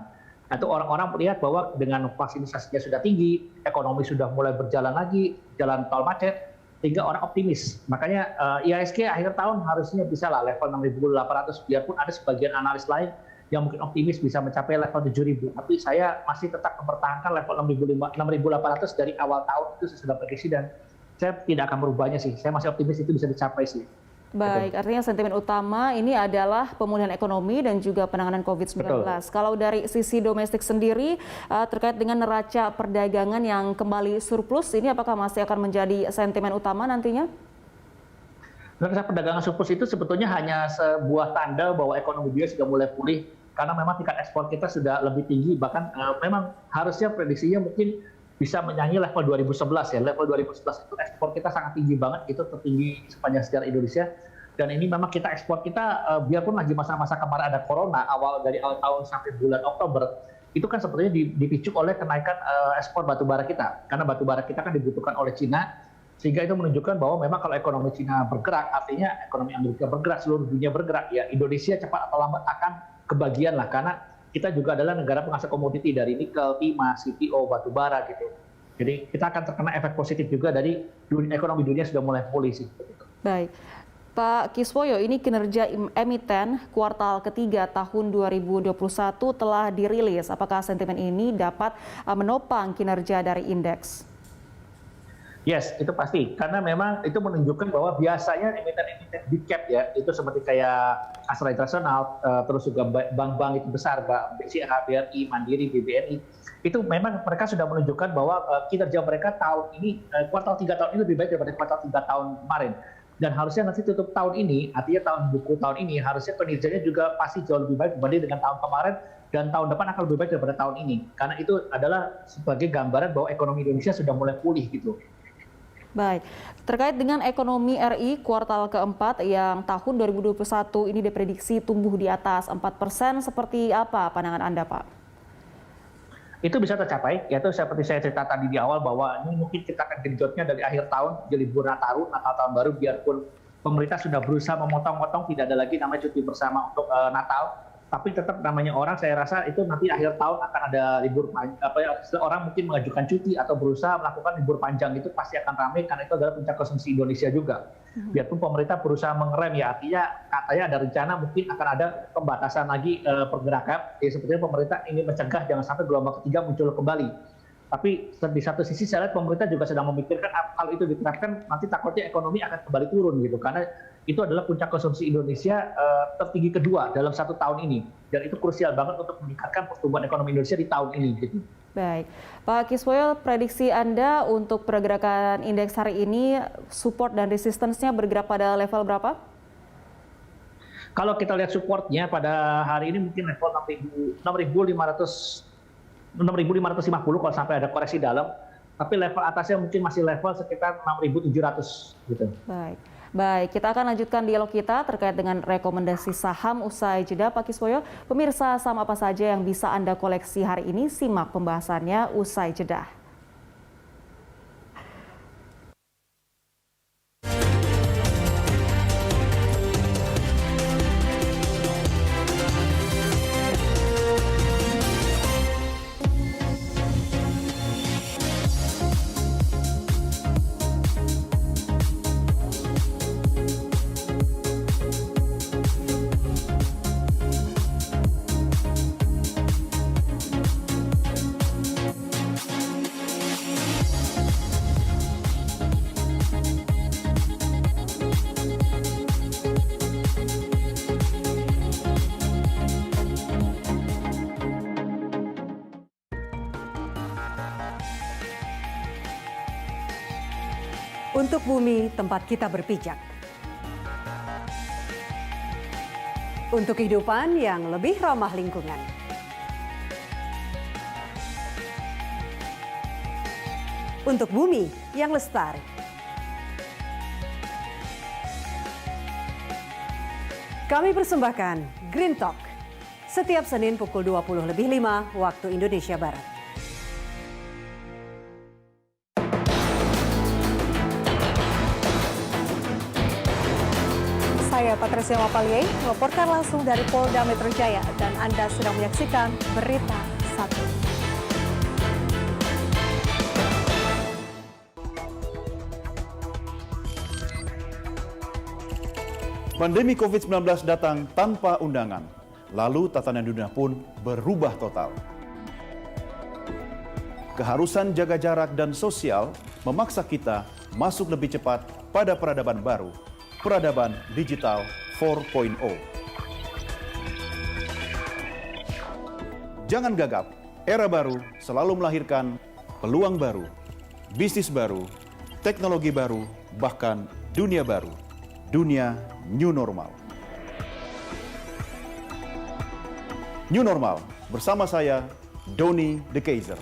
Itu orang-orang melihat bahwa dengan vaksinasinya sudah tinggi, ekonomi sudah mulai berjalan lagi, jalan tol macet, sehingga orang optimis. Makanya IHSG akhir tahun harusnya bisa lah level 6.800, biarpun ada sebagian analis lain yang mungkin optimis bisa mencapai level 7.000. Tapi saya masih tetap mempertahankan level 6.800 dari awal tahun itu saya sudah prediksi dan saya tidak akan merubahnya sih. Saya masih optimis itu bisa dicapai sih. Baik, artinya sentimen utama ini adalah pemulihan ekonomi dan juga penanganan COVID-19. Kalau dari sisi domestik sendiri, terkait dengan neraca perdagangan yang kembali surplus, ini apakah masih akan menjadi sentimen utama nantinya? Neraca perdagangan surplus itu sebetulnya hanya sebuah tanda bahwa ekonomi dia sudah mulai pulih karena memang tingkat ekspor kita sudah lebih tinggi, bahkan memang harusnya prediksinya mungkin bisa menyanyi level 2011 ya. Level 2011 itu ekspor kita sangat tinggi banget, itu tertinggi sepanjang sejarah Indonesia. Dan ini memang kita ekspor kita, biarpun lagi masa-masa kemarin ada corona, dari awal tahun sampai bulan Oktober, itu kan sebetulnya dipicu oleh kenaikan ekspor batubara kita. Karena batubara kita kan dibutuhkan oleh Cina, sehingga itu menunjukkan bahwa memang kalau ekonomi Cina bergerak, artinya ekonomi Amerika bergerak, seluruh dunia bergerak, ya Indonesia cepat atau lambat akan kebagian lah, karena kita juga adalah negara penghasil komoditi dari nikel, timah, CPO, batubara gitu. Jadi kita akan terkena efek positif juga dari ekonomi dunia sudah mulai pulih sih. Baik. Pak Kiswoyo, ini kinerja emiten kuartal ketiga tahun 2021 telah dirilis. Apakah sentimen ini dapat menopang kinerja dari indeks? Yes, itu pasti. Karena memang itu menunjukkan bahwa biasanya emiten-emiten big cap ya, itu seperti kayak Astra International, terus juga bank-bank itu besar, BCA, BRI, Mandiri, BBNI, itu memang mereka sudah menunjukkan bahwa kinerja mereka tahun ini, kuartal 3 tahun ini lebih baik daripada kuartal 3 tahun kemarin. Dan harusnya nanti tutup tahun ini, artinya tahun buku tahun ini, harusnya kinerjanya juga pasti jauh lebih baik dibanding dengan tahun kemarin, dan tahun depan akan lebih baik daripada tahun ini. Karena itu adalah sebagai gambaran bahwa ekonomi Indonesia sudah mulai pulih gitu. Baik, terkait dengan ekonomi RI kuartal keempat yang tahun 2021 ini diprediksi tumbuh di atas 4%, seperti apa pandangan Anda, Pak? Itu bisa tercapai, yaitu seperti saya cerita tadi di awal bahwa ini mungkin kita akan genjotnya dari akhir tahun, jadi libur Natal tahun baru, biarpun pemerintah sudah berusaha memotong-motong, tidak ada lagi namanya cuti bersama untuk Natal, tapi tetap namanya orang, saya rasa itu nanti akhir tahun akan ada libur, orang mungkin mengajukan cuti atau berusaha melakukan libur panjang, itu pasti akan ramai karena itu adalah puncak konsumsi Indonesia juga. Biarpun pemerintah berusaha mengerem ya, artinya katanya ada rencana mungkin akan ada pembatasan lagi pergerakan, ya sepertinya pemerintah ingin mencegah jangan sampai gelombang ketiga muncul kembali. Tapi di satu sisi saya lihat pemerintah juga sedang memikirkan kalau itu diterapkan nanti takutnya ekonomi akan kembali turun gitu, karena itu adalah puncak konsumsi Indonesia tertinggi kedua dalam 1 tahun ini, dan itu krusial banget untuk meningkatkan pertumbuhan ekonomi Indonesia di tahun ini gitu. Baik, Pak Kiswoyo, prediksi Anda untuk pergerakan indeks hari ini, support dan resistance-nya bergerak pada level berapa? Kalau kita lihat supportnya pada hari ini mungkin level 6.550 kalau sampai ada koreksi dalam, tapi level atasnya mungkin masih level sekitar 6.700 gitu. Baik, kita akan lanjutkan dialog kita terkait dengan rekomendasi saham usai jeda, Pak Kiswoyo. Pemirsa, saham apa saja yang bisa Anda koleksi hari ini? Simak pembahasannya usai jeda. Untuk bumi tempat kita berpijak. Untuk kehidupan yang lebih ramah lingkungan. Untuk bumi yang lestari. Kami persembahkan Green Talk setiap Senin pukul 20:05 waktu Indonesia Barat. Saya Patricia Mapalie, melaporkan langsung dari Polda Metro Jaya dan Anda sedang menyaksikan Berita 1. Pandemi COVID-19 datang tanpa undangan, lalu tatanan dunia pun berubah total. Keharusan jaga jarak dan sosial memaksa kita masuk lebih cepat pada peradaban baru, peradaban digital 4.0. Jangan gagap, era baru selalu melahirkan peluang baru, bisnis baru, teknologi baru, bahkan dunia baru, dunia new normal. New Normal bersama saya, Doni De Keizer.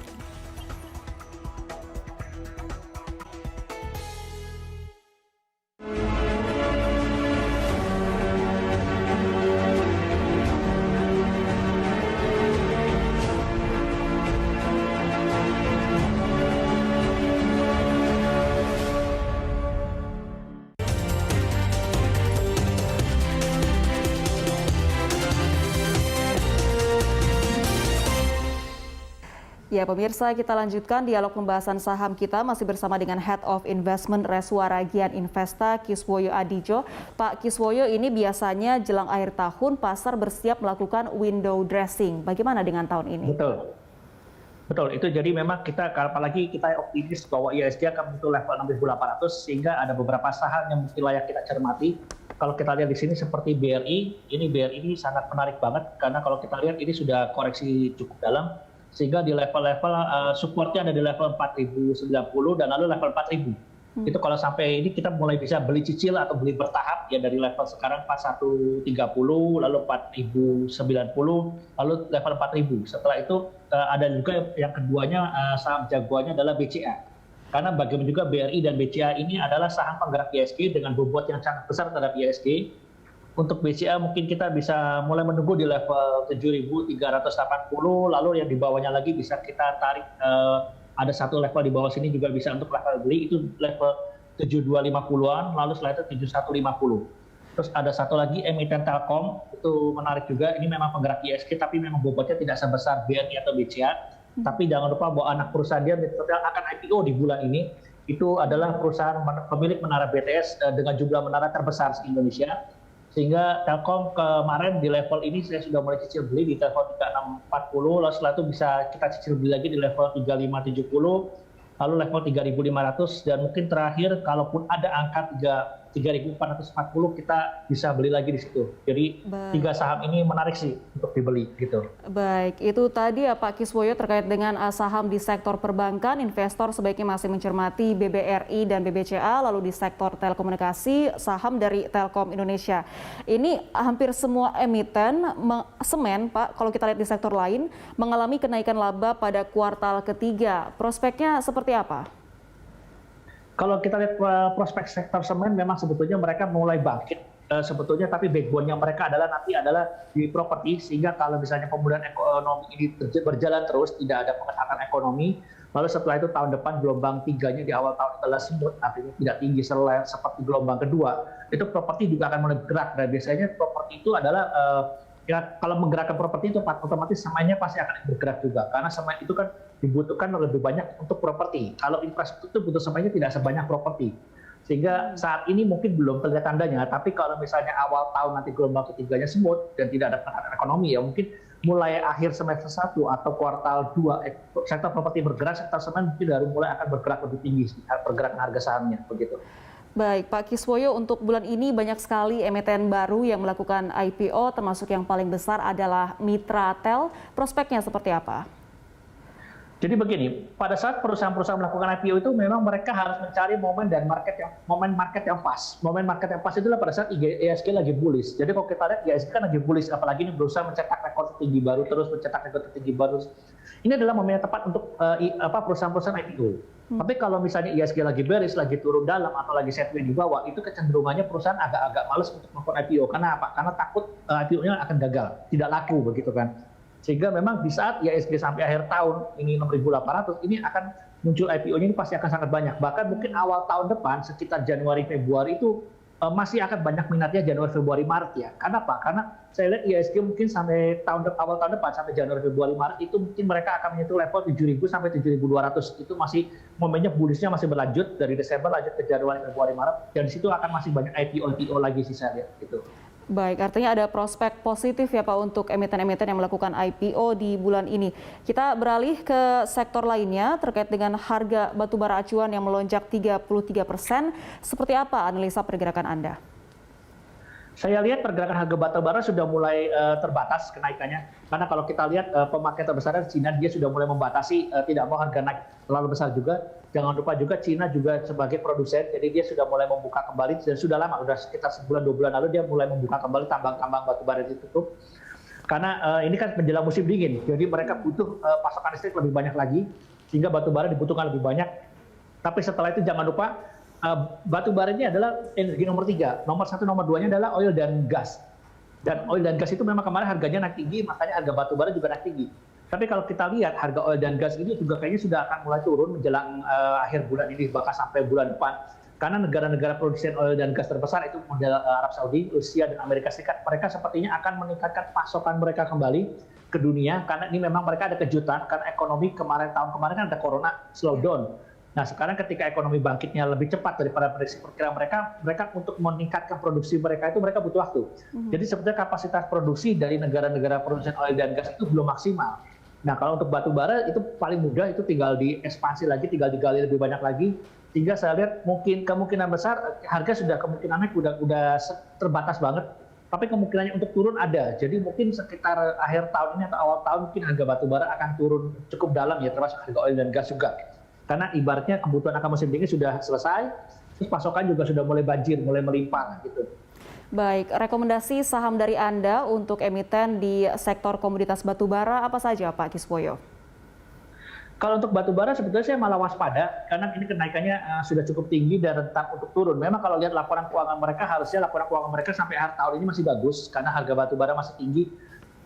Ya pemirsa, kita lanjutkan dialog pembahasan saham kita masih bersama dengan Head of Investment Reswara Gian Investa, Kiswoyo Adijo. Pak Kiswoyo, ini biasanya jelang akhir tahun pasar bersiap melakukan window dressing. Bagaimana dengan tahun ini? Betul. Itu jadi memang kita, apalagi kita optimis bahwa IHSG akan menyentuh level 6.800 sehingga ada beberapa saham yang mesti layak kita cermati. Kalau kita lihat di sini seperti BRI, ini sangat menarik banget karena kalau kita lihat ini sudah koreksi cukup dalam. Sehingga di level-level supportnya ada di level 4.090 dan lalu level 4.000. Itu kalau sampai ini kita mulai bisa beli cicil atau beli bertahap ya dari level sekarang 4130, lalu 4090, lalu level 4000. Setelah itu ada juga yang keduanya saham jagoannya adalah BCA. Karena bagaimana juga BRI dan BCA ini adalah saham penggerak IHSG dengan bobot yang sangat besar terhadap IHSG. Untuk BCA mungkin kita bisa mulai menunggu di level 7.380, lalu yang di bawahnya lagi bisa kita tarik, ada satu level di bawah sini juga bisa untuk level beli, itu level 7250-an, lalu setelah itu 7150. Terus ada satu lagi emiten Telkom, itu menarik juga, ini memang penggerak IHSG tapi memang bobotnya tidak sebesar BRI atau BCA, tapi jangan lupa bahwa anak perusahaan dia akan IPO di bulan ini, itu adalah perusahaan pemilik menara BTS dengan jumlah menara terbesar di Indonesia. Sehingga Telkom kemarin di level ini saya sudah mulai cicil beli di level 3640, lalu setelah itu bisa kita cicil beli lagi di level 3570, lalu level 3500, dan mungkin terakhir kalaupun ada angka 3.440 kita bisa beli lagi di situ. Jadi tiga saham ini menarik sih untuk dibeli gitu. Baik, itu tadi ya Pak Kiswoyo terkait dengan saham di sektor perbankan, investor sebaiknya masih mencermati BBRI dan BBCA, lalu di sektor telekomunikasi saham dari Telkom Indonesia. Ini hampir semua emiten semen Pak, kalau kita lihat di sektor lain mengalami kenaikan laba pada kuartal ketiga. Prospeknya seperti apa? Kalau kita lihat prospek sektor semen memang sebetulnya mereka mulai bangkit sebetulnya, tapi backbone-nya mereka adalah di properti, sehingga kalau misalnya pemulihan ekonomi ini berjalan terus, tidak ada pengetatan ekonomi, lalu setelah itu tahun depan gelombang 3-nya di awal tahun adalah smooth, artinya tidak tinggi seperti gelombang kedua, itu properti juga akan mulai bergerak, dan biasanya properti itu adalah kalau menggerakkan properti itu otomatis semennya pasti akan bergerak juga, karena semen itu kan dibutuhkan lebih banyak untuk properti. Kalau infrastruktur itu butuh semennya tidak sebanyak properti. Sehingga saat ini mungkin belum terlihat tandanya, tapi kalau misalnya awal tahun nanti gelombang ketiganya smooth dan tidak ada pengetatan ekonomi, ya mungkin mulai akhir semester 1 atau kuartal 2 sektor properti bergerak, sektor semen mungkin baru mulai akan bergerak lebih tinggi pergerakan harga sahamnya begitu. Baik, Pak Kiswoyo, untuk bulan ini banyak sekali emiten baru yang melakukan IPO, termasuk yang paling besar adalah Mitratel. Prospeknya seperti apa? Jadi begini, pada saat perusahaan-perusahaan melakukan IPO itu memang mereka harus mencari momen market yang pas. Momen market yang pas itulah pada saat IHSG lagi bullish. Jadi kalau kita lihat IHSG kan lagi bullish, apalagi ini berusaha mencetak rekor tertinggi baru, terus mencetak rekor tertinggi baru. Ini adalah momen yang tepat untuk perusahaan-perusahaan IPO. Tapi kalau misalnya IHSG lagi bearish, lagi turun dalam atau lagi sideways di bawah, itu kecenderungannya perusahaan agak-agak males untuk melakukan IPO. Karena apa? Karena takut IPO-nya akan gagal, tidak laku begitu kan. Sehingga memang di saat IHSG sampai akhir tahun ini 6.800, ini akan muncul IPO-nya ini pasti akan sangat banyak. Bahkan mungkin awal tahun depan sekitar Januari Februari itu masih akan banyak minatnya Januari Februari Maret ya. Karena apa? Karena saya lihat IHSG mungkin sampai awal tahun depan sampai Januari Februari Maret itu mungkin mereka akan menyentuh level 7.000 sampai 7.200. Itu masih momennya bullish-nya masih berlanjut dari Desember lanjut ke Januari Februari Maret, dan di situ akan masih banyak IPO lagi sih saya lihat gitu. Baik, artinya ada prospek positif ya Pak untuk emiten-emiten yang melakukan IPO di bulan ini. Kita beralih ke sektor lainnya terkait dengan harga batubara acuan yang melonjak 33%. Seperti apa analisa pergerakan Anda? Saya lihat pergerakan harga batubara sudah mulai terbatas kenaikannya. Karena kalau kita lihat pemakai terbesar Cina, dia sudah mulai membatasi, tidak mau harga naik terlalu besar juga. Jangan lupa juga Cina juga sebagai produsen, jadi dia sudah mulai membuka kembali, dan sudah lama, sudah sekitar sebulan 2 bulan lalu dia mulai membuka kembali tambang-tambang batubara ditutup. Karena ini kan menjelang musim dingin, jadi mereka butuh pasokan listrik lebih banyak lagi, sehingga batu bara dibutuhkan lebih banyak. Tapi setelah itu jangan lupa, batu bara ini adalah energi nomor 3. Nomor 1, nomor 2-nya adalah oil dan gas. Dan oil dan gas itu memang kemarin harganya naik tinggi, makanya harga batu bara juga naik tinggi. Tapi kalau kita lihat harga oil dan gas ini juga kayaknya sudah akan mulai turun menjelang akhir bulan ini, bahkan sampai bulan depan. Karena negara-negara produsen oil dan gas terbesar itu model Arab Saudi, Rusia, dan Amerika Serikat, mereka sepertinya akan meningkatkan pasokan mereka kembali ke dunia, karena ini memang mereka ada kejutan, karena ekonomi tahun kemarin kan ada corona slowdown. Nah sekarang ketika ekonomi bangkitnya lebih cepat daripada prediksi perkiraan mereka untuk meningkatkan produksi mereka itu mereka butuh waktu. Jadi sebetulnya kapasitas produksi dari negara-negara produsen oil dan gas itu belum maksimal. Nah kalau untuk batu bara itu paling mudah, itu tinggal diekspansi lagi, tinggal digali lebih banyak lagi. Sehingga saya lihat mungkin kemungkinan besar harga sudah kemungkinannya udah terbatas banget. Tapi kemungkinannya untuk turun ada. Jadi mungkin sekitar akhir tahun ini atau awal tahun mungkin harga batu bara akan turun cukup dalam ya, termasuk harga oil dan gas juga. Karena ibaratnya kebutuhan akan musim dingin sudah selesai, terus pasokan juga sudah mulai banjir, mulai melimpah gitu. Baik, rekomendasi saham dari Anda untuk emiten di sektor komoditas batu bara apa saja Pak Kiswoyo? Kalau untuk batu bara sebetulnya saya malah waspada, karena ini kenaikannya sudah cukup tinggi dan rentan untuk turun. Memang kalau lihat laporan keuangan mereka, harusnya laporan keuangan mereka sampai akhir tahun ini masih bagus, karena harga batu bara masih tinggi.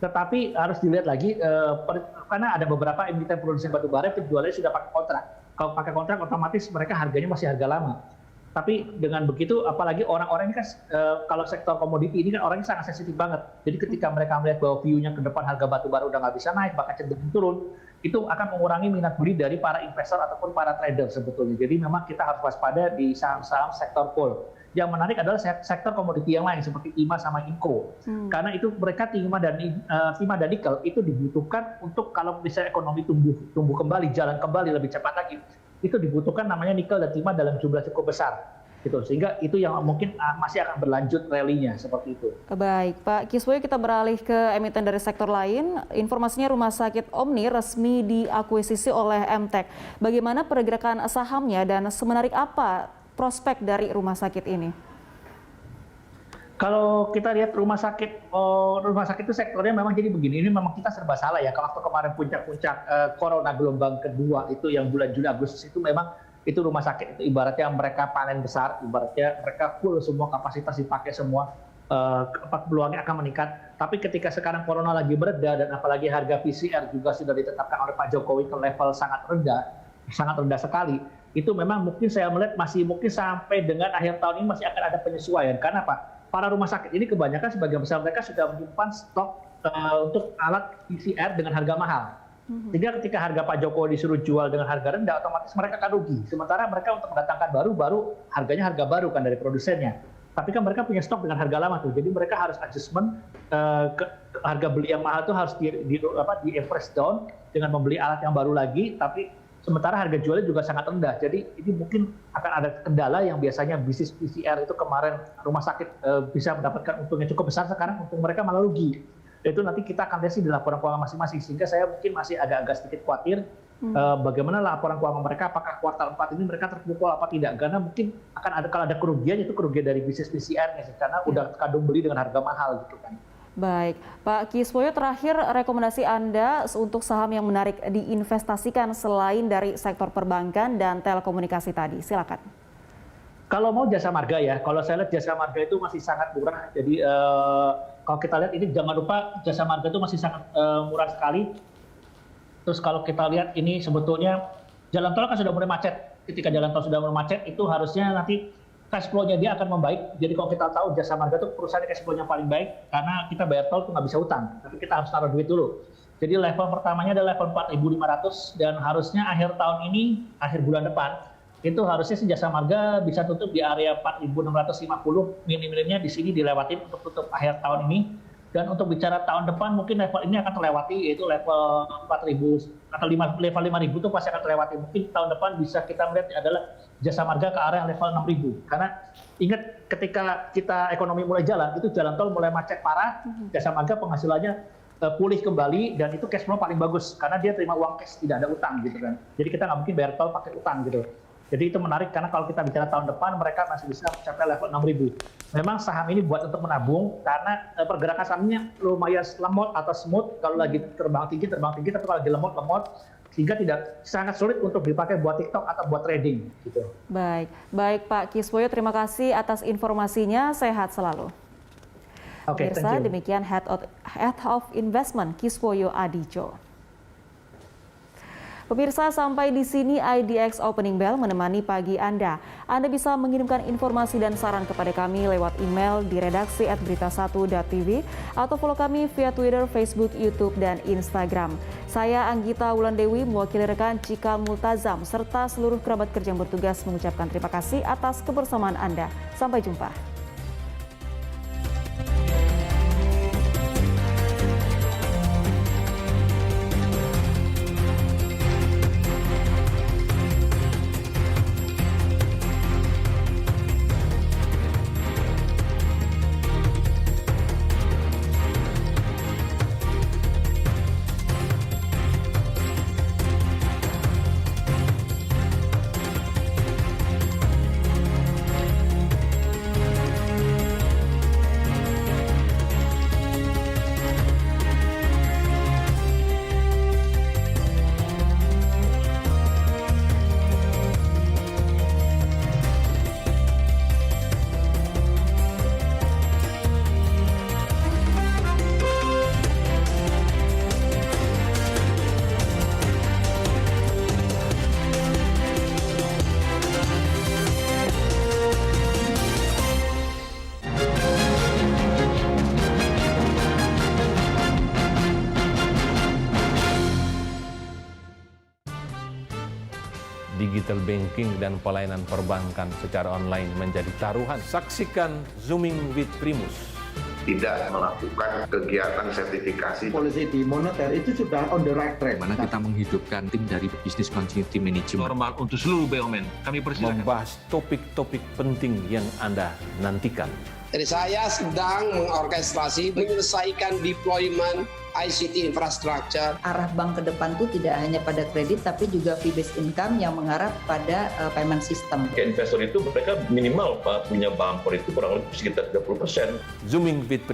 Tetapi harus dilihat lagi, karena ada beberapa emiten produsen batu bara penjualannya sudah pakai kontrak. Kalau pakai kontrak otomatis mereka harganya masih harga lama. Tapi dengan begitu, apalagi orang-orang ini kan, kalau sektor komoditi ini kan orangnya sangat sensitif banget. Jadi ketika mereka melihat bahwa view-nya ke depan harga batu bara udah nggak bisa naik, bahkan cenderung turun, itu akan mengurangi minat beli dari para investor ataupun para trader sebetulnya. Jadi memang kita harus waspada di saham-saham sektor coal. Yang menarik adalah sektor komoditi yang lain seperti timah sama Inco. Karena itu mereka timah dan nikel itu dibutuhkan untuk kalau misalnya ekonomi tumbuh kembali, jalan kembali lebih cepat lagi. Itu dibutuhkan namanya nikel dan timah dalam jumlah cukup besar. Gitu. Sehingga itu yang mungkin masih akan berlanjut rally-nya seperti itu. Baik, Pak Kiswoyo, kita beralih ke emiten dari sektor lain. Informasinya Rumah Sakit Omni resmi diakuisisi oleh MTEK. Bagaimana pergerakan sahamnya dan semenarik apa prospek dari rumah sakit ini? Kalau kita lihat rumah sakit itu sektornya memang jadi begini. Ini memang kita serba salah ya. Kalau waktu kemarin puncak-puncak corona gelombang kedua itu yang bulan Juli Agustus itu memang itu rumah sakit itu ibaratnya mereka panen besar, ibaratnya mereka full semua kapasitas dipakai semua, peluangnya akan meningkat. Tapi ketika sekarang corona lagi mereda dan apalagi harga PCR juga sudah ditetapkan oleh Pak Jokowi ke level sangat rendah sekali, itu memang mungkin saya melihat masih mungkin sampai dengan akhir tahun ini masih akan ada penyesuaian. Karena apa? Para rumah sakit ini kebanyakan sebagian besar mereka sudah menyimpan stok untuk alat PCR dengan harga mahal. Sehingga ketika harga Pak Jokowi disuruh jual dengan harga rendah, otomatis mereka akan rugi. Sementara mereka untuk mendatangkan baru harganya harga baru kan dari produsennya. Tapi kan mereka punya stok dengan harga lama tuh. Jadi mereka harus adjustment harga beli yang mahal itu harus di-press down dengan membeli alat yang baru lagi. Tapi sementara harga jualnya juga sangat rendah. Jadi ini mungkin akan ada kendala yang biasanya bisnis PCR itu kemarin rumah sakit bisa mendapatkan untungnya cukup besar, sekarang untung mereka malah rugi. Itu nanti kita akan lihat sih di laporan keuangan masing-masing, sehingga saya mungkin masih agak-agak sedikit khawatir bagaimana laporan keuangan mereka, apakah kuartal 4 ini mereka terpukul apa tidak, karena mungkin akan ada, kalau ada kerugian itu kerugian dari bisnis PCR-nya sih, karena udah kadung beli dengan harga mahal gitu kan. Baik, Pak Kiswoyo, terakhir rekomendasi Anda untuk saham yang menarik diinvestasikan selain dari sektor perbankan dan telekomunikasi tadi, silakan. Kalau mau jasa marga ya, kalau saya lihat jasa marga itu masih sangat murah. Jadi kalau kita lihat ini jangan lupa jasa marga itu masih sangat murah sekali. Terus kalau kita lihat ini sebetulnya jalan tol kan sudah mulai macet. Ketika jalan tol sudah mulai macet itu harusnya nanti cash flow-nya dia akan membaik. Jadi kalau kita tahu jasa marga itu perusahaan cash flow-nya paling baik karena kita bayar tol itu nggak bisa utang, tapi kita harus taruh duit dulu. Jadi level pertamanya adalah level 4.500 dan harusnya akhir tahun ini, akhir bulan depan, itu harusnya si jasa marga bisa tutup di area 4.650, minim-minimnya di sini dilewatin untuk tutup akhir tahun ini. Dan untuk bicara tahun depan mungkin level ini akan terlewati, yaitu level 4.000 atau level 5.000 itu pasti akan terlewati. Mungkin tahun depan bisa kita melihat adalah jasa marga ke area level 6.000. Karena ingat ketika kita ekonomi mulai jalan, itu jalan tol mulai macet parah, jasa marga penghasilannya pulih kembali dan itu cash flow paling bagus karena dia terima uang cash, tidak ada utang gitu kan. Jadi kita nggak mungkin bayar tol pakai utang gitu. Jadi itu menarik karena kalau kita bicara tahun depan mereka masih bisa mencapai level 6.000. Memang saham ini buat untuk menabung karena pergerakan sahamnya lumayan lemot atau smooth kalau lagi terbang tinggi, tapi kalau lagi lemot, sehingga tidak sangat sulit untuk dipakai buat TikTok atau buat trading. Gitu. Baik Pak Kiswoyo, terima kasih atas informasinya. Sehat selalu. Pemirsa, demikian Head of Investment Kiswoyo Adijo. Pemirsa, sampai di sini IDX Opening Bell menemani pagi Anda. Anda bisa mengirimkan informasi dan saran kepada kami lewat email di redaksi@berita1.tv atau follow kami via Twitter, Facebook, YouTube, dan Instagram. Saya Anggita Wulandewi mewakili rekan Cika Multazam serta seluruh kerabat kerja yang bertugas mengucapkan terima kasih atas kebersamaan Anda. Sampai jumpa. Digital banking dan pelayanan perbankan secara online menjadi taruhan. Saksikan Zooming with Primus. Tidak melakukan kegiatan sertifikasi. Polisi di moneter itu sudah on the right track. Mana kita menghidupkan tim dari Business Continuity Management. Normal untuk seluruh BUMN. Kami persilakan. Membahas topik-topik penting yang Anda nantikan. Jadi saya sedang mengorkestrasi, menyelesaikan deployment ICT infrastructure. Arah bank ke depan itu tidak hanya pada kredit, tapi juga fee-based income yang mengarah pada payment system. Investor itu mereka minimal Pak punya baham itu kurang lebih sekitar 30%. Zooming with